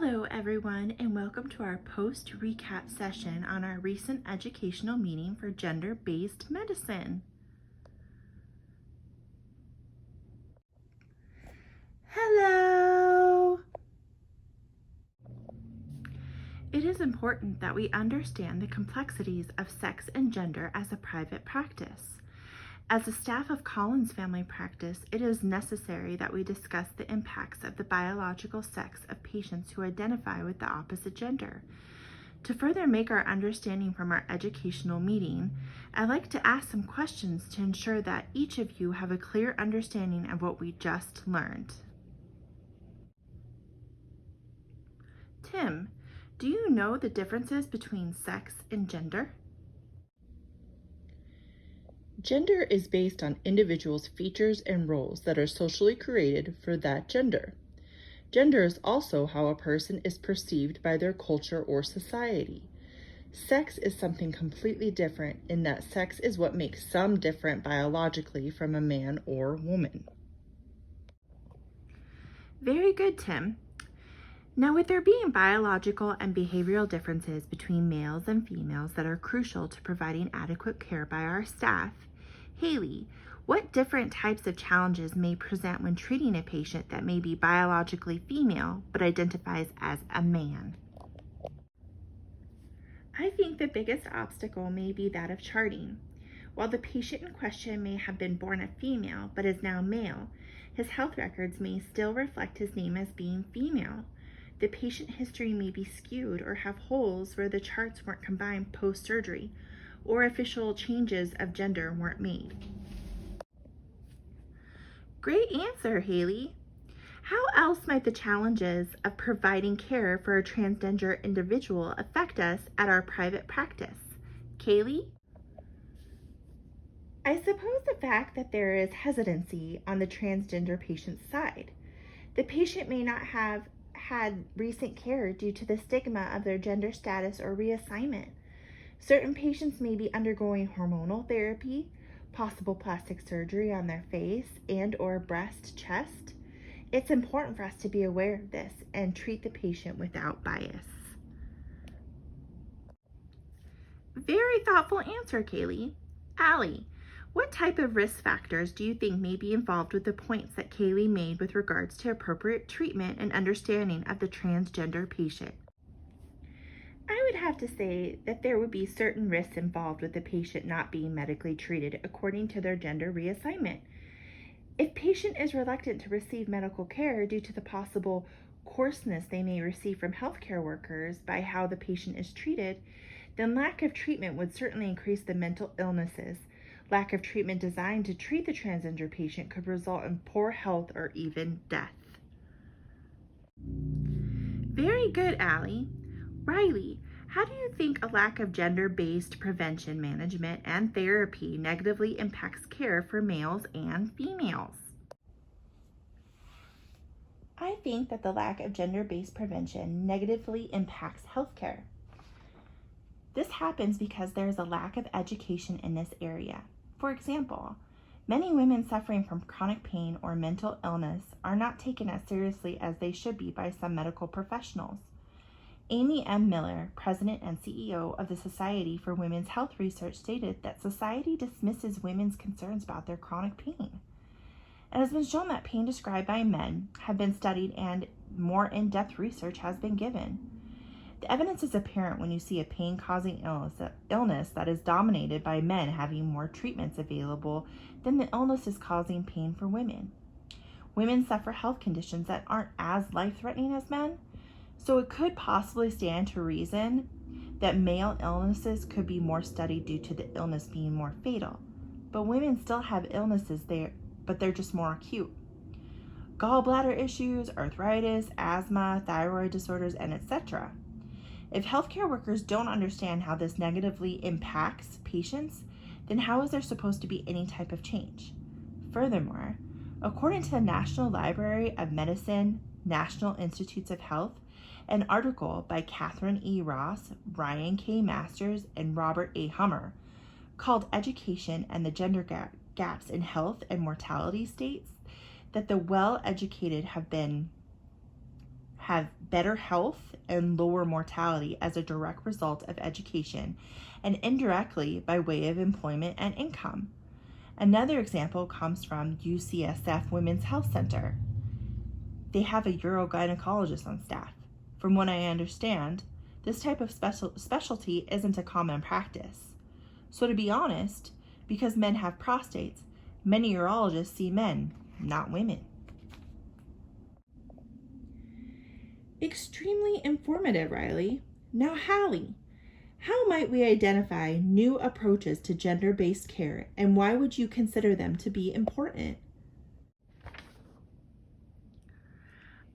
Hello everyone, and welcome to our post-recap session on our recent educational meeting for gender-based medicine. Hello! It is important that we understand the complexities of sex and gender as a private practice. As a staff of Collins Family Practice, it is necessary that we discuss the impacts of the biological sex of patients who identify with the opposite gender. To further make our understanding from our educational meeting, I'd like to ask some questions to ensure that each of you have a clear understanding of what we just learned. Tim, do you know the differences between sex and gender? Gender is based on individuals' features and roles that are socially created for that gender. Gender is also how a person is perceived by their culture or society. Sex is something completely different in that sex is what makes some different biologically from a man or woman. Very good, Tim. Now, with there being biological and behavioral differences between males and females that are crucial to providing adequate care by our staff, Haley, what different types of challenges may present when treating a patient that may be biologically female but identifies as a man? I think the biggest obstacle may be that of charting. While the patient in question may have been born a female but is now male, his health records may still reflect his name as being female. The patient history may be skewed or have holes where the charts weren't combined post-surgery, or official changes of gender weren't made. Great answer, Haley. How else might the challenges of providing care for a transgender individual affect us at our private practice? Kaylee? I suppose the fact that there is hesitancy on the transgender patient's side. The patient may not have had recent care due to the stigma of their gender status or reassignment. Certain patients may be undergoing hormonal therapy, possible plastic surgery on their face and or breast, chest. It's important for us to be aware of this and treat the patient without bias. Very thoughtful answer, Kaylee. Allie, what type of risk factors do you think may be involved with the points that Kaylee made with regards to appropriate treatment and understanding of the transgender patient? I would have to say that there would be certain risks involved with the patient not being medically treated according to their gender reassignment. If patient is reluctant to receive medical care due to the possible coarseness they may receive from healthcare workers by how the patient is treated, then lack of treatment would certainly increase the mental illnesses. Lack of treatment designed to treat the transgender patient could result in poor health or even death. Very good, Allie. Riley, how do you think a lack of gender-based prevention management and therapy negatively impacts care for males and females? I think that the lack of gender-based prevention negatively impacts healthcare. This happens because there is a lack of education in this area. For example, many women suffering from chronic pain or mental illness are not taken as seriously as they should be by some medical professionals. Amy M. Miller, president and CEO of the Society for Women's Health Research, stated that society dismisses women's concerns about their chronic pain. It has been shown that pain described by men have been studied and more in-depth research has been given. The evidence is apparent when you see a pain-causing illness that is dominated by men having more treatments available than the illness is causing pain for women. Women suffer health conditions that aren't as life-threatening as men, so it could possibly stand to reason that male illnesses could be more studied due to the illness being more fatal. But women still have illnesses but they're just more acute. Gallbladder issues, arthritis, asthma, thyroid disorders, and etc. If healthcare workers don't understand how this negatively impacts patients, then how is there supposed to be any type of change? Furthermore, according to the National Library of Medicine, National Institutes of Health, an article by Catherine E. Ross, Ryan K. Masters, and Robert A. Hummer called Education and the Gender Gaps in Health and Mortality states that the well-educated have have better health and lower mortality as a direct result of education and indirectly by way of employment and income. Another example comes from UCSF Women's Health Center. They have a urogynecologist on staff. From what I understand, this type of specialty isn't a common practice. So to be honest, because men have prostates, many urologists see men, not women. Extremely informative, Riley. Now, Hallie, how might we identify new approaches to gender-based care, and why would you consider them to be important?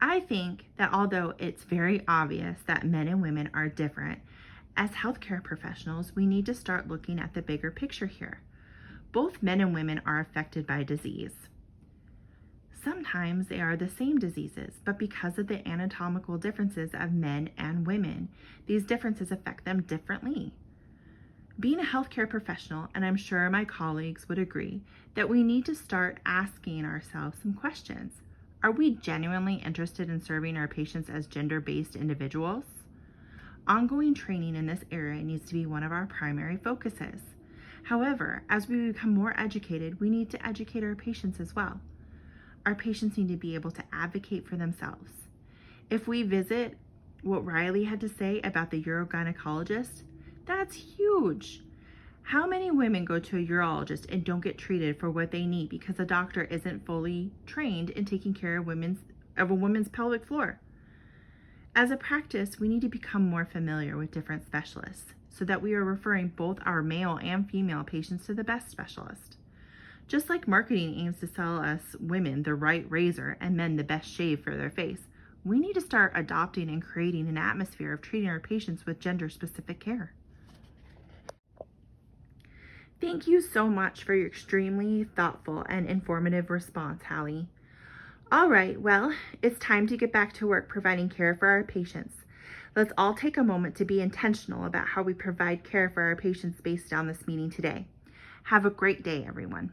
I think that although it's very obvious that men and women are different, as healthcare professionals, we need to start looking at the bigger picture here. Both men and women are affected by disease. Sometimes they are the same diseases, but because of the anatomical differences of men and women, these differences affect them differently. Being a healthcare professional, and I'm sure my colleagues would agree, that we need to start asking ourselves some questions. Are we genuinely interested in serving our patients as gender-based individuals? Ongoing training in this area needs to be one of our primary focuses. However, as we become more educated, we need to educate our patients as well. Our patients need to be able to advocate for themselves. If we visit what Riley had to say about the urogynecologist, that's huge. How many women go to a urologist and don't get treated for what they need because the doctor isn't fully trained in taking care of a woman's pelvic floor? As a practice, we need to become more familiar with different specialists so that we are referring both our male and female patients to the best specialist. Just like marketing aims to sell us women the right razor and men the best shave for their face, we need to start adopting and creating an atmosphere of treating our patients with gender-specific care. Thank you so much for your extremely thoughtful and informative response, Hallie. All right, well, it's time to get back to work providing care for our patients. Let's all take a moment to be intentional about how we provide care for our patients based on this meeting today. Have a great day, everyone.